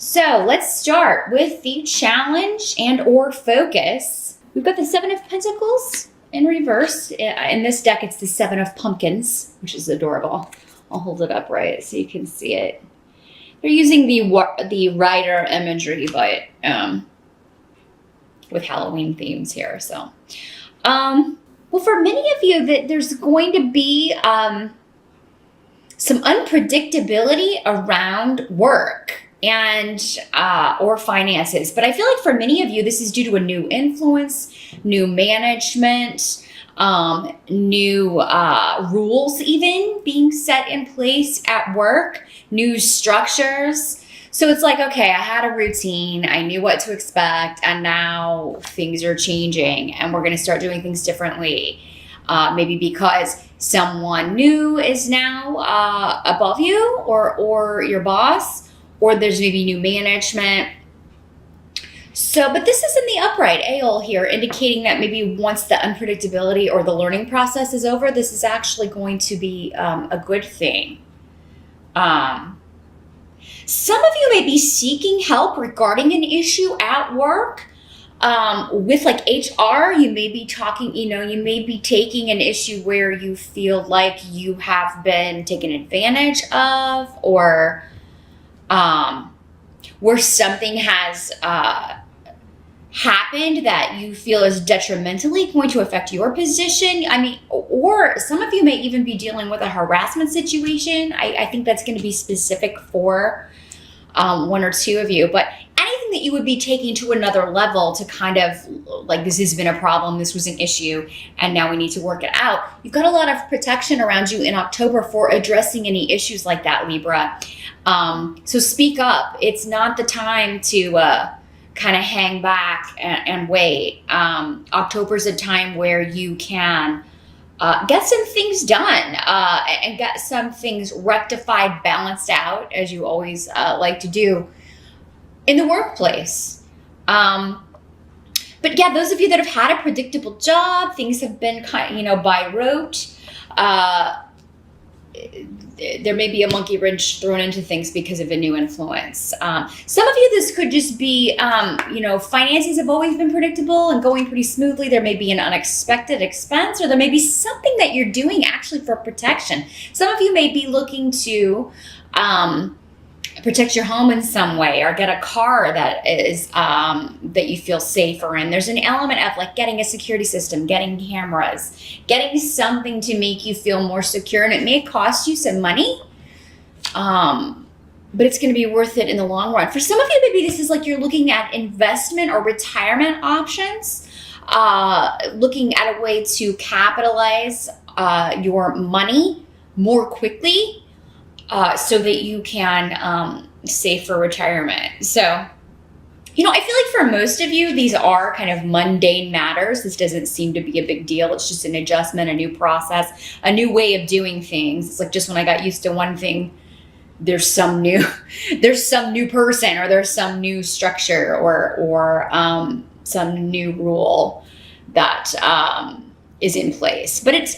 So let's start with the challenge and or focus. We've got the Seven of Pentacles in reverse. In this deck, it's the Seven of Pumpkins, which is adorable. I'll hold it up right so you can see it. They're using the rider imagery, but with Halloween themes here. So, well, for many of you, there's going to be some unpredictability around work and or finances. But I feel like for many of you, this is due to a new influence, new management, new rules even being set in place at work, new structures. So it's like, okay, I had a routine, I knew what to expect, and now things are changing and we're going to start doing things differently. Maybe because someone new is now above you or your boss, or there's maybe new management. So, but this is in the upright Aeol here, indicating that maybe once the unpredictability or the learning process is over, this is actually going to be a good thing. Some of you may be seeking help regarding an issue at work. With like HR, you may be talking, you may be taking an issue where you feel like you have been taken advantage of, or where something has happened that you feel is detrimentally going to affect your position. I mean, or some of you may even be dealing with a harassment situation. I think that's going to be specific for one or two of you, but anything that you would be taking to another level to kind of like, this has been a problem, this was an issue, and now we need to work it out. You've got a lot of protection around you in October for addressing any issues like that, Libra. So speak up. It's not the time to kind of hang back and wait. October's a time where you can get some things done and get some things rectified, balanced out, as you always like to do in the workplace. But yeah, those of you that have had a predictable job, things have been kind of, by rote. There may be a monkey wrench thrown into things because of a new influence. Some of you, this could just be, finances have always been predictable and going pretty smoothly. There may be an unexpected expense, or there may be something that you're doing actually for protection. Some of you may be looking to protect your home in some way, or get a car that is that you feel safer in. There's an element of like getting a security system, getting cameras, getting something to make you feel more secure, and it may cost you some money, but it's going to be worth it in the long run. For some of you, maybe this is like you're looking at investment or retirement options, looking at a way to capitalize your money more quickly, so that you can save for retirement. So, I feel like for most of you, these are kind of mundane matters. This doesn't seem to be a big deal. It's just an adjustment, a new process, a new way of doing things. It's like just when I got used to one thing, there's some new person, or there's some new structure, or some new rule that is in place. But it's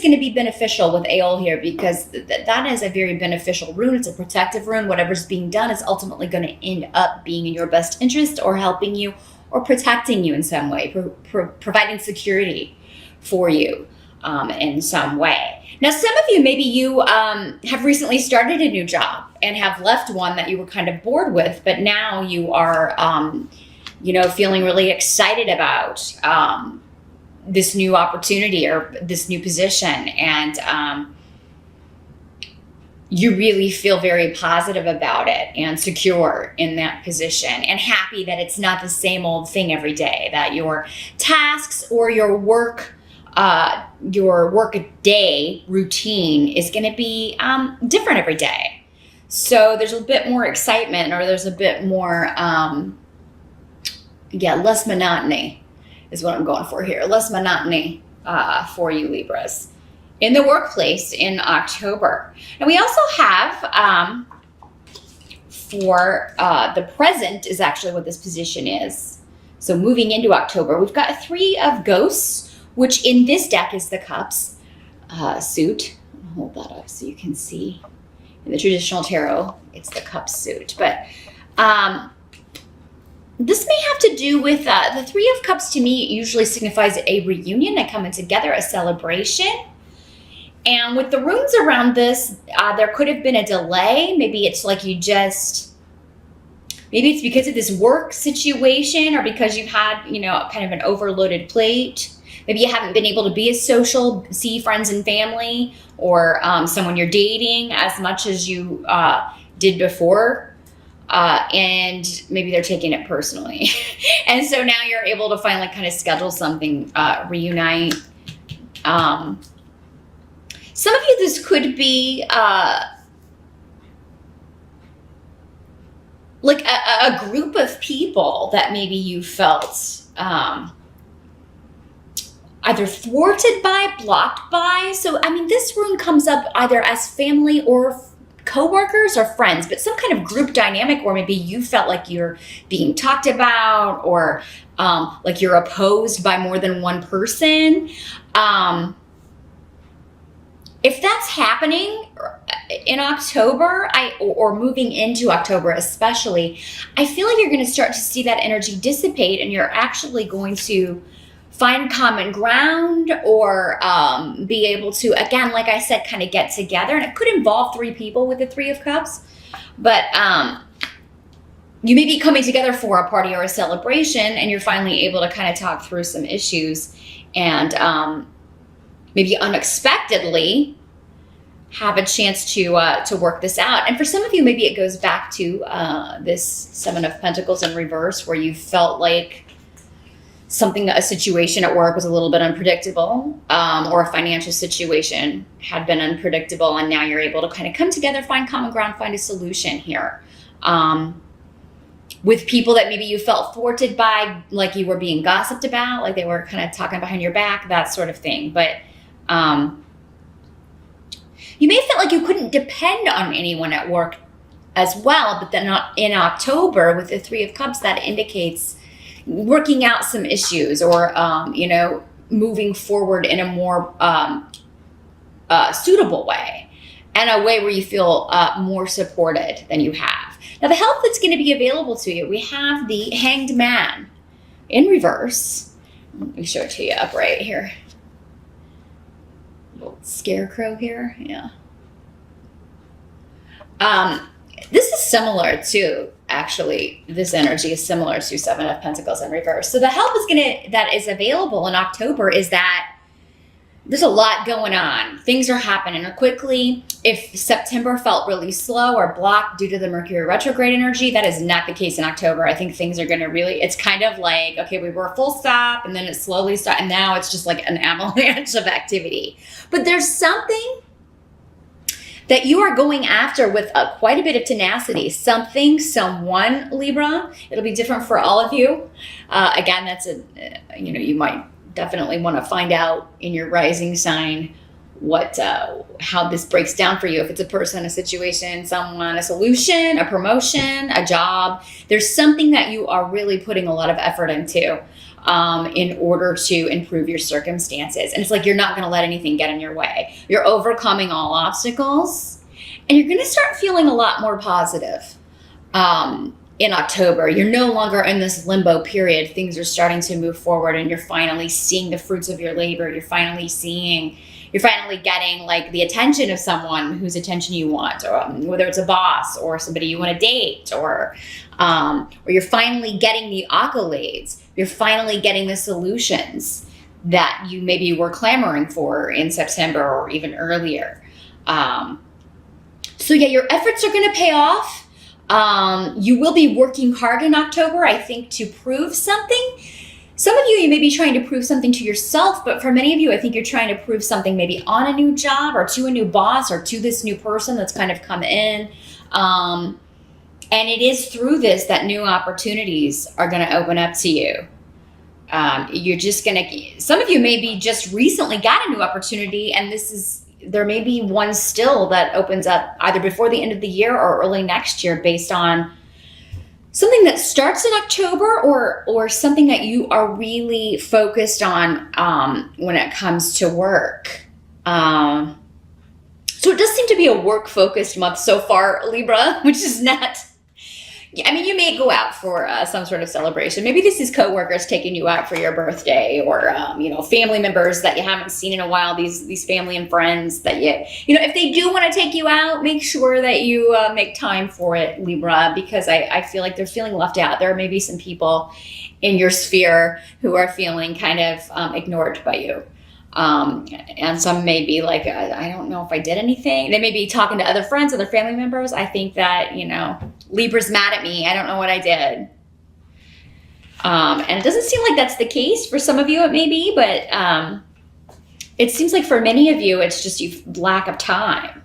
going to be beneficial with Aeol here, because that is a very beneficial rune. It's a protective rune. Whatever's being done is ultimately going to end up being in your best interest, or helping you, or protecting you in some way, providing security for you in some way. Now, some of you, maybe you have recently started a new job and have left one that you were kind of bored with, but now you are, feeling really excited about this new opportunity or this new position, and you really feel very positive about it and secure in that position, and happy that it's not the same old thing every day, that your tasks or your work day routine is going to be different every day. So there's a bit more excitement, or there's a bit more less monotony is what I'm going for here. Less monotony for you, Libras, in the workplace in October. And we also have, for the present is actually what this position is. So moving into October, we've got 3 of Ghosts, which in this deck is the Cups suit. I'll hold that up so you can see. In the traditional tarot, it's the Cups suit. But This may have to do with the Three of Cups. To me, usually signifies a reunion, a coming together, a celebration. And with the runes around this, there could have been a delay. Maybe it's like maybe it's because of this work situation, or because you've had, kind of an overloaded plate. Maybe you haven't been able to be as social, see friends and family, or someone you're dating as much as you did before. And maybe they're taking it personally. And so now you're able to finally kind of schedule something, reunite. Some of you, this could be like a group of people that maybe you felt either thwarted by, blocked by. So, this rune comes up either as family or coworkers or friends, but some kind of group dynamic where maybe you felt like you're being talked about, or like you're opposed by more than one person. If that's happening in October, or moving into October especially, I feel like you're going to start to see that energy dissipate, and you're actually going to find common ground, or be able to, again, like I said, kind of get together. And it could involve 3 people with the Three of Cups, but you may be coming together for a party or a celebration, and you're finally able to kind of talk through some issues, and maybe unexpectedly have a chance to work this out. And for some of you, maybe it goes back to this Seven of Pentacles in reverse, where you felt like a situation at work was a little bit unpredictable, or a financial situation had been unpredictable, and now you're able to kind of come together, find common ground, find a solution here. With people that maybe you felt thwarted by, like you were being gossiped about, like they were kind of talking behind your back, that sort of thing. But you may have felt like you couldn't depend on anyone at work as well, but then in October with the Three of Cups, that indicates working out some issues, or moving forward in a more suitable way, and a way where you feel more supported than you have. Now, the help that's going to be available to you, we have the Hanged Man in reverse. Let me show it to you upright here. Little scarecrow here, yeah. This is similar to, actually, this energy is similar to Seven of Pentacles in reverse. So the help that is available in October is that there's a lot going on. Things are happening quickly. If September felt really slow or blocked due to the Mercury retrograde energy, that is not the case in October. I think things are going to really, it's kind of like, okay, we were full stop, and then it slowly stopped, and now it's just like an avalanche of activity. But there's something that you are going after with quite a bit of tenacity. Someone, Libra. It'll be different for all of you. Again, that's you might definitely want to find out in your rising sign how this breaks down for you. If it's a person, a situation, someone, a solution, a promotion, a job, there's something that you are really putting a lot of effort into in order to improve your circumstances. And it's like you're not going to let anything get in your way. You're overcoming all obstacles, and you're going to start feeling a lot more positive in October. You're no longer in this limbo period. Things are starting to move forward, and you're finally seeing the fruits of your labor. You're finally getting like the attention of someone whose attention you want, or whether it's a boss or somebody you want to date, or you're finally getting the accolades. You're finally getting the solutions that you maybe were clamoring for in September or even earlier. So yeah, your efforts are going to pay off. You will be working hard in October, I think, to prove something. Some of you may be trying to prove something to yourself, but for many of you, I think you're trying to prove something maybe on a new job, or to a new boss, or to this new person that's kind of come in. And it is through this that new opportunities are going to open up to you. Some of you maybe just recently got a new opportunity, and there may be one still that opens up either before the end of the year or early next year, based on something that starts in October, or something that you are really focused on when it comes to work. So it does seem to be a work-focused month so far, Libra, which is not, I mean, you may go out for some sort of celebration. Maybe this is coworkers taking you out for your birthday, or family members that you haven't seen in a while. These family and friends that if they do want to take you out, make sure that you make time for it, Libra, because I feel like they're feeling left out. There may be some people in your sphere who are feeling kind of ignored by you. And some may be like, I don't know if I did anything. They may be talking to other friends, other family members. I think that, Libra's mad at me. I don't know what I did. And it doesn't seem like that's the case. For some of you, it may be, but it seems like for many of you, it's just you lack of time.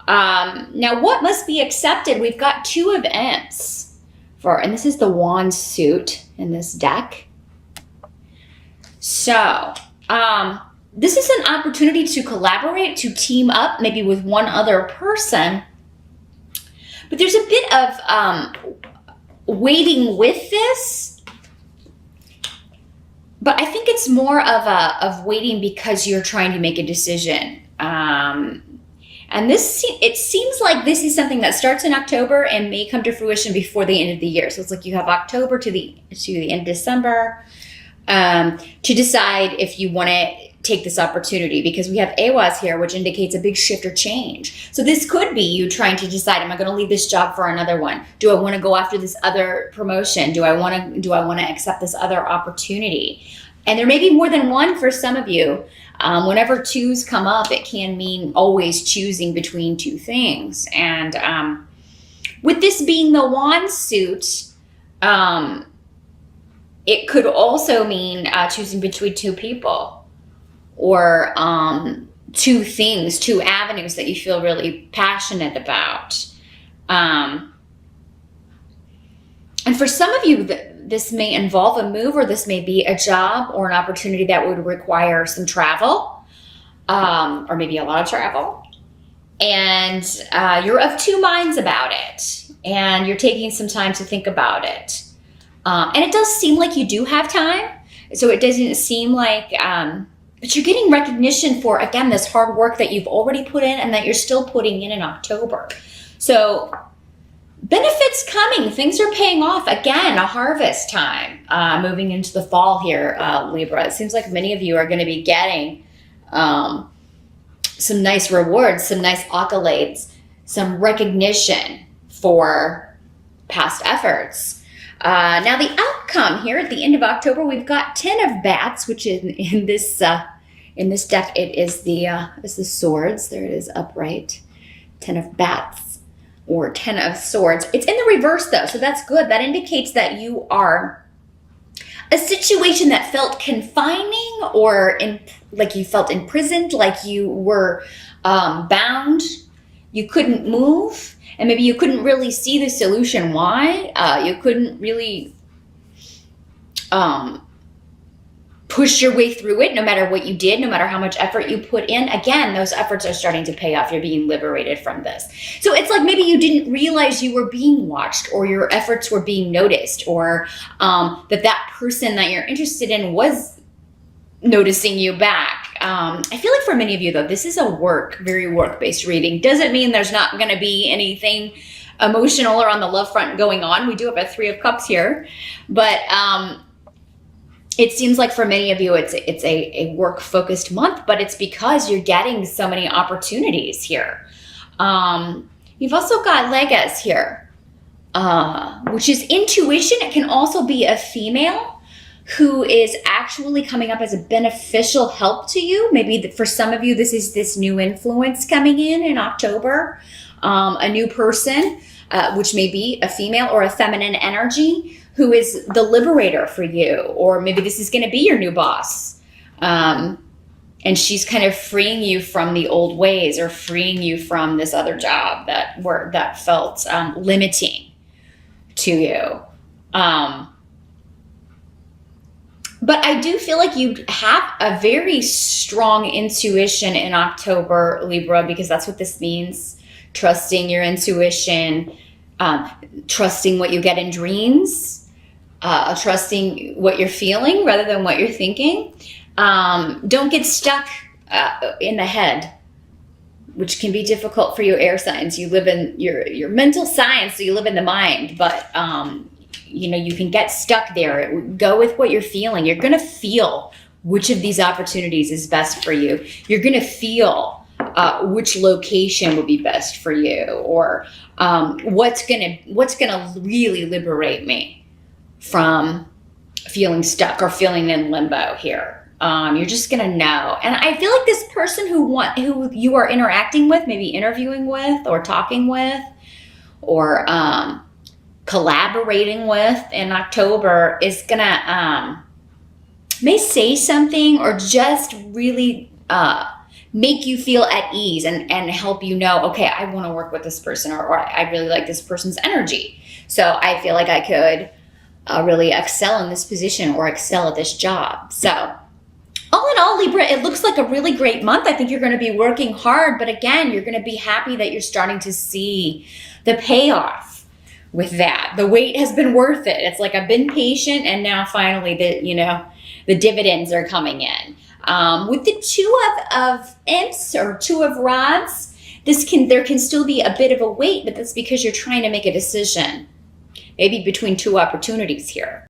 Now, what must be accepted? We've got 2 events and this is the wand suit in this deck. So, this is an opportunity to collaborate, to team up, maybe with one other person. But there's a bit of waiting with this. But I think it's more of waiting because you're trying to make a decision. And it seems like this is something that starts in October and may come to fruition before the end of the year. So it's like you have October to the end of December to decide if you want to take this opportunity, because we have Awaz here, which indicates a big shift or change. So this could be you trying to decide, am I going to leave this job for another one? Do I want to go after this other promotion? Do I want to accept this other opportunity? And there may be more than one for some of you. Whenever 2s come up, it can mean always choosing between 2 things. And with this being the wand suit, it could also mean choosing between 2 people, or 2 things, 2 avenues that you feel really passionate about. And for some of you, this may involve a move, or this may be a job or an opportunity that would require some travel, or maybe a lot of travel. And you're of 2 minds about it, and you're taking some time to think about it. And it does seem like you do have time. So it doesn't seem like... but you're getting recognition for, again, this hard work that you've already put in and that you're still putting in October. So benefits coming. Things are paying off. Again, a harvest time moving into the fall here, Libra. It seems like many of you are going to be getting some nice rewards, some nice accolades, some recognition for past efforts. Now the outcome here at the end of October, we've got 10 of bats, which in this deck, it is the swords. There it is, upright. 10 of bats, or 10 of swords. It's in the reverse though, so that's good. That indicates that you are a situation that felt confining, or like you felt imprisoned, like you were bound. You couldn't move. And maybe you couldn't really see the solution. Why? You couldn't really push your way through it, no matter what you did, no matter how much effort you put in. Again, those efforts are starting to pay off. You're being liberated from this. So it's like maybe you didn't realize you were being watched, or your efforts were being noticed, or that person that you're interested in was noticing you back. I feel like for many of you, though, this is a very work-based reading. Doesn't mean there's not going to be anything emotional or on the love front going on. We do have a 3 of Cups here, but it seems like for many of you, it's a work-focused month, but it's because you're getting so many opportunities here. You've also got Legas here, which is intuition. It can also be a female who is actually coming up as a beneficial help to you. Maybe for some of you, this is this new influence coming in October, a new person, which may be a female or a feminine energy, who is the liberator for you. Or maybe this is going to be your new boss. And she's kind of freeing you from the old ways, or freeing you from this other job that felt limiting to you. But I do feel like you have a very strong intuition in October, Libra, because that's what this means. Trusting your intuition, trusting what you get in dreams, trusting what you're feeling rather than what you're thinking. Don't get stuck in the head. which can be difficult for your air signs. You live in your mental science, so you live in the mind, but you know, you can get stuck there. Go with what you're feeling. You're going to feel which of these opportunities is best for you. You're going to feel which location would be best for you, or what's gonna really liberate me from feeling stuck or feeling in limbo here. You're just gonna know. And I feel like this person who you are interacting with, maybe interviewing with or talking with or collaborating with in October, is gonna may say something or just really make you feel at ease and help you know, okay, I want to work with this person, or I really like this person's energy. So I feel like I could really excel in this position or excel at this job. So all in all, Libra, it looks like a really great month. I think you're going to be working hard, but again, you're going to be happy that you're starting to see the payoff with that. The wait has been worth it. It's like I've been patient, and now finally the dividends are coming in. With the two of imps or two of rods, there can still be a bit of a wait, but that's because you're trying to make a decision, maybe between two opportunities here.